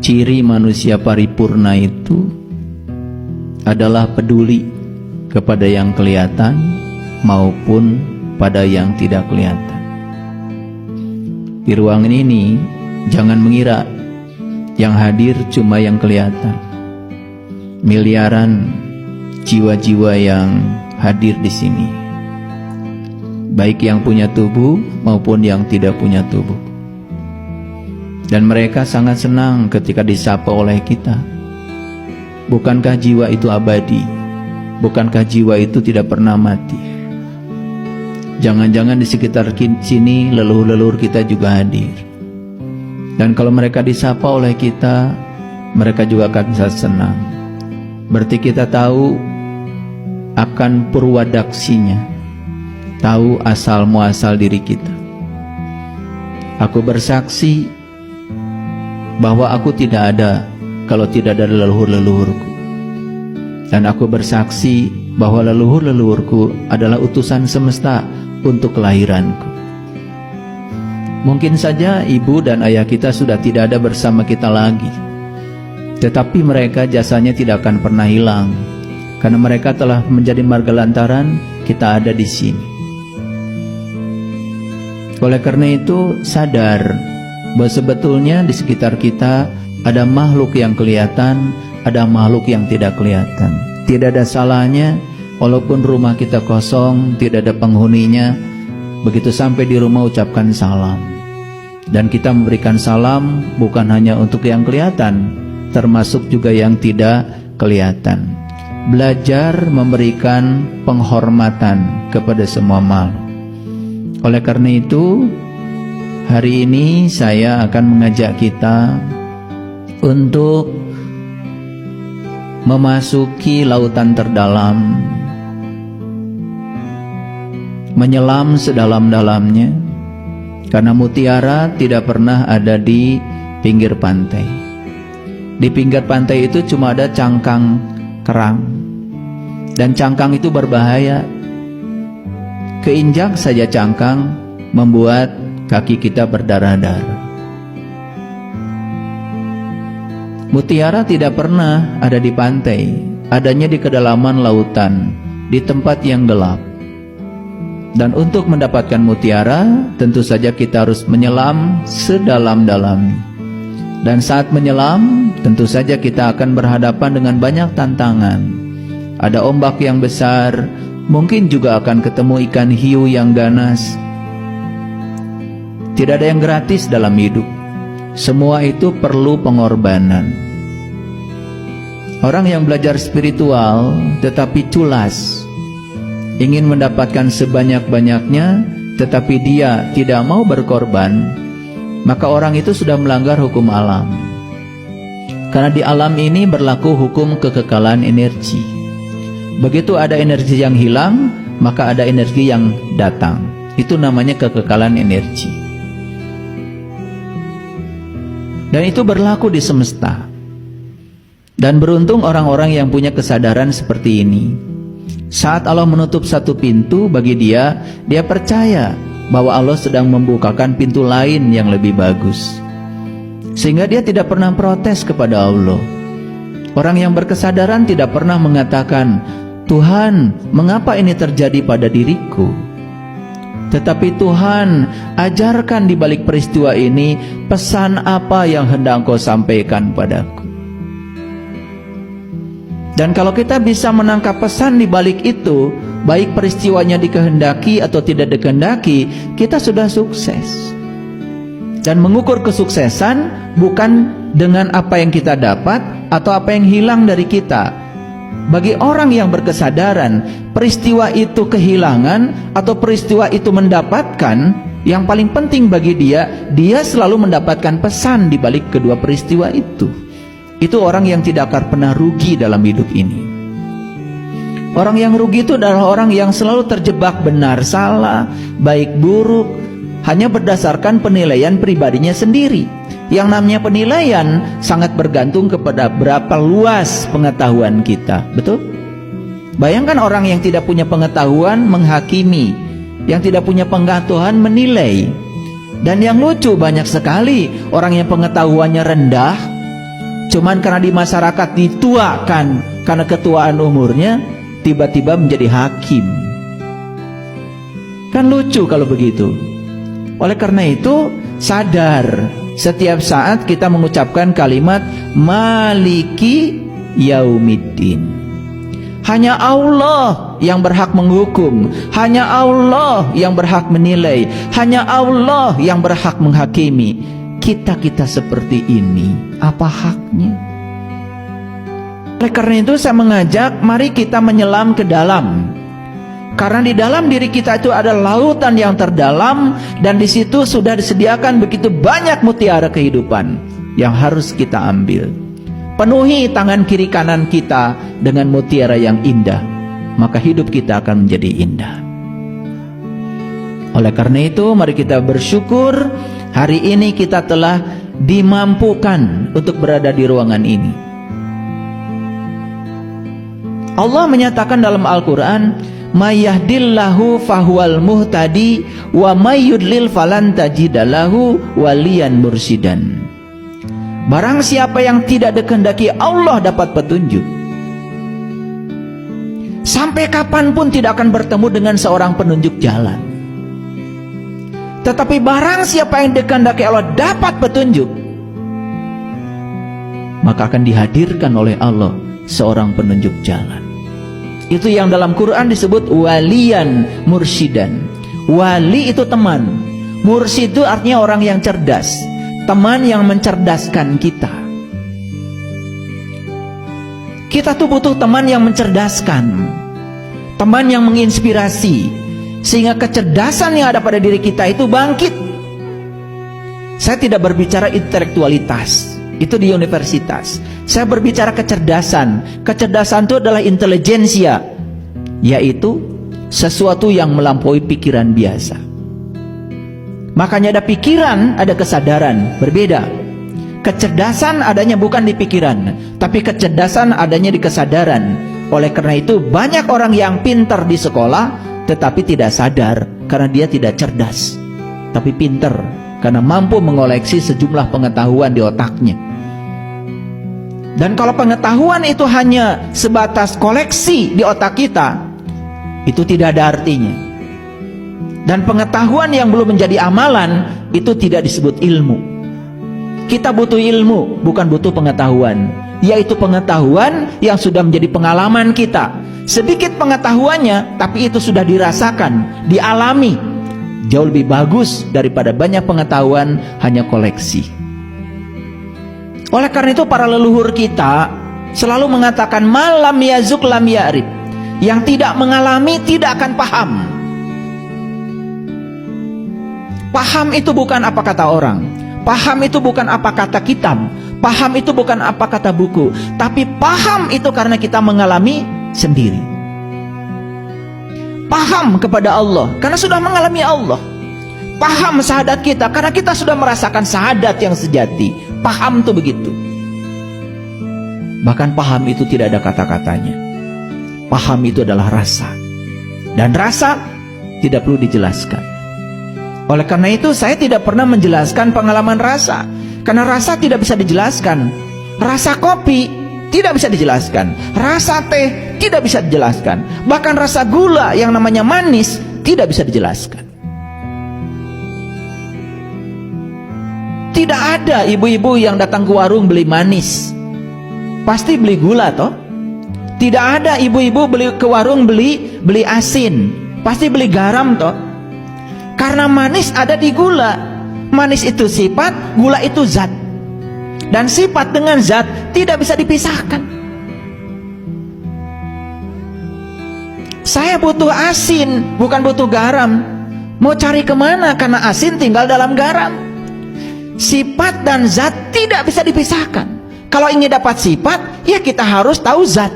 ciri manusia paripurna itu adalah peduli kepada yang kelihatan maupun pada yang tidak kelihatan. Di ruangan ini jangan mengira yang hadir cuma yang kelihatan. Miliaran jiwa-jiwa yang hadir di sini, baik yang punya tubuh maupun yang tidak punya tubuh. Dan mereka sangat senang ketika disapa oleh kita. Bukankah jiwa itu abadi? Bukankah jiwa itu tidak pernah mati? Jangan-jangan di sekitar sini leluhur-leluhur kita juga hadir. Dan kalau mereka disapa oleh kita, mereka juga akan sangat senang. Berarti kita tahu akan purwadaksinya, tahu asal muasal diri kita. Aku bersaksi bahwa aku tidak ada kalau tidak ada leluhur-leluhurku. Dan aku bersaksi bahwa leluhur-leluhurku adalah utusan semesta untuk kelahiranku. Mungkin saja ibu dan ayah kita sudah tidak ada bersama kita lagi, tetapi mereka jasanya tidak akan pernah hilang, karena mereka telah menjadi marga lantaran kita ada di sini. Oleh karena itu, sadar bahwa sebetulnya di sekitar kita ada makhluk yang kelihatan, ada makhluk yang tidak kelihatan. Tidak ada salahnya walaupun rumah kita kosong, tidak ada penghuninya, begitu sampai di rumah ucapkan salam. Dan kita memberikan salam bukan hanya untuk yang kelihatan, termasuk juga yang tidak kelihatan. Belajar memberikan penghormatan kepada semua makhluk. Oleh karena itu, hari ini saya akan mengajak kita untuk memasuki lautan terdalam, menyelam sedalam-dalamnya, karena mutiara tidak pernah ada di pinggir pantai. Di pinggir pantai itu cuma ada cangkang kerang, dan cangkang itu berbahaya. Keinjak saja cangkang membuat kaki kita berdarah-darah. Mutiara tidak pernah ada di pantai, adanya di kedalaman lautan, di tempat yang gelap. Dan untuk mendapatkan mutiara, tentu saja kita harus menyelam sedalam-dalamnya. Dan saat menyelam, tentu saja kita akan berhadapan dengan banyak tantangan. Ada ombak yang besar, mungkin juga akan ketemu ikan hiu yang ganas. Tidak ada yang gratis dalam hidup. Semua itu perlu pengorbanan. Orang yang belajar spiritual tetapi culas, ingin mendapatkan sebanyak-banyaknya, tetapi dia tidak mau berkorban, maka orang itu sudah melanggar hukum alam. Karena di alam ini berlaku hukum kekekalan energi. Begitu ada energi yang hilang, maka ada energi yang datang. Itu namanya kekekalan energi. Dan itu berlaku di semesta. Dan beruntung orang-orang yang punya kesadaran seperti ini. Saat Allah menutup satu pintu bagi dia percaya bahwa Allah sedang membukakan pintu lain yang lebih bagus. Sehingga dia tidak pernah protes kepada Allah. Orang yang berkesadaran tidak pernah mengatakan, Tuhan, mengapa ini terjadi pada diriku? Tetapi Tuhan, ajarkan di balik peristiwa ini, pesan apa yang hendak Engkau sampaikan padaku. Dan kalau kita bisa menangkap pesan di balik itu, baik peristiwanya dikehendaki atau tidak dikehendaki, kita sudah sukses. Dan mengukur kesuksesan bukan dengan apa yang kita dapat atau apa yang hilang dari kita. Bagi orang yang berkesadaran, peristiwa itu kehilangan atau peristiwa itu mendapatkan, yang paling penting bagi dia selalu mendapatkan pesan di balik kedua peristiwa itu. Itu orang yang tidak akan pernah rugi dalam hidup ini. Orang yang rugi itu adalah orang yang selalu terjebak benar salah, baik buruk, hanya berdasarkan penilaian pribadinya sendiri. Yang namanya penilaian sangat bergantung kepada berapa luas pengetahuan kita. Betul? Bayangkan orang yang tidak punya pengetahuan menghakimi, yang tidak punya pengetahuan menilai. Dan yang lucu, banyak sekali orang yang pengetahuannya rendah, Cuman karena di masyarakat dituakan karena ketuaan umurnya, tiba-tiba menjadi hakim. Kan lucu kalau begitu. Oleh karena itu, sadar setiap saat kita mengucapkan kalimat Maliki Yaumiddin. Hanya Allah yang berhak menghukum, hanya Allah yang berhak menilai, hanya Allah yang berhak menghakimi. Kita seperti ini, apa haknya? Oleh karena itu saya mengajak, mari kita menyelam ke dalam. Karena di dalam diri kita itu ada lautan yang terdalam, dan di situ sudah disediakan begitu banyak mutiara kehidupan yang harus kita ambil. Penuhi tangan kiri kanan kita dengan mutiara yang indah, maka hidup kita akan menjadi indah. Oleh karena itu, mari kita bersyukur hari ini kita telah dimampukan untuk berada di ruangan ini. Allah menyatakan dalam Al-Quran, "Mayahdillahu fahuwal muhtadi wa mayyudlil falan tajidalahu waliyan mursidan." Barang siapa yang tidak dikehendaki Allah dapat petunjuk, sampai kapanpun tidak akan bertemu dengan seorang penunjuk jalan. Tetapi barang siapa yang dikehendaki Allah dapat petunjuk, maka akan dihadirkan oleh Allah seorang penunjuk jalan. Itu yang dalam Quran disebut waliyan mursidan. Wali itu teman, mursid itu artinya orang yang cerdas, teman yang mencerdaskan kita. Kita tuh butuh teman yang mencerdaskan, teman yang menginspirasi, sehingga kecerdasan yang ada pada diri kita itu bangkit. Saya tidak berbicara intelektualitas, itu di universitas. Saya berbicara kecerdasan. Kecerdasan itu adalah intelijensia, yaitu sesuatu yang melampaui pikiran biasa. Makanya ada pikiran, ada kesadaran, berbeda. Kecerdasan adanya bukan di pikiran, tapi kecerdasan adanya di kesadaran. Oleh karena itu banyak orang yang pintar di sekolah tetapi tidak sadar karena dia tidak cerdas, tapi pintar karena mampu mengoleksi sejumlah pengetahuan di otaknya. Dan kalau pengetahuan itu hanya sebatas koleksi di otak kita, itu tidak ada artinya. Dan pengetahuan yang belum menjadi amalan, itu tidak disebut ilmu. Kita butuh ilmu, bukan butuh pengetahuan, yaitu pengetahuan yang sudah menjadi pengalaman kita. Sedikit pengetahuannya, tapi itu sudah dirasakan, dialami. Jauh lebih bagus daripada banyak pengetahuan hanya koleksi. Oleh karena itu para leluhur kita selalu mengatakan malam yazuk lam ya'rif. Yang tidak mengalami tidak akan paham. Paham itu bukan apa kata orang, paham itu bukan apa kata kitab, paham itu bukan apa kata buku, tapi paham itu karena kita mengalami sendiri. Paham kepada Allah karena sudah mengalami Allah. Paham syahadat kita karena kita sudah merasakan syahadat yang sejati. Paham itu begitu. Bahkan paham itu tidak ada kata-katanya. Paham itu adalah rasa. Dan rasa tidak perlu dijelaskan. Oleh karena itu saya tidak pernah menjelaskan pengalaman rasa, karena rasa tidak bisa dijelaskan. Rasa kopi tidak bisa dijelaskan, rasa teh tidak bisa dijelaskan, bahkan rasa gula yang namanya manis tidak bisa dijelaskan. Tidak ada ibu-ibu yang datang ke warung beli manis, pasti beli gula toh. Tidak ada ibu-ibu beli ke warung beli asin, pasti beli garam toh. Karena manis ada di gula. Manis itu sifat, gula itu zat. Dan sifat dengan zat tidak bisa dipisahkan. Saya butuh asin, bukan butuh garam. Mau cari kemana? Karena asin tinggal dalam garam. Sifat dan zat tidak bisa dipisahkan. Kalau ingin dapat sifat, ya kita harus tahu zat.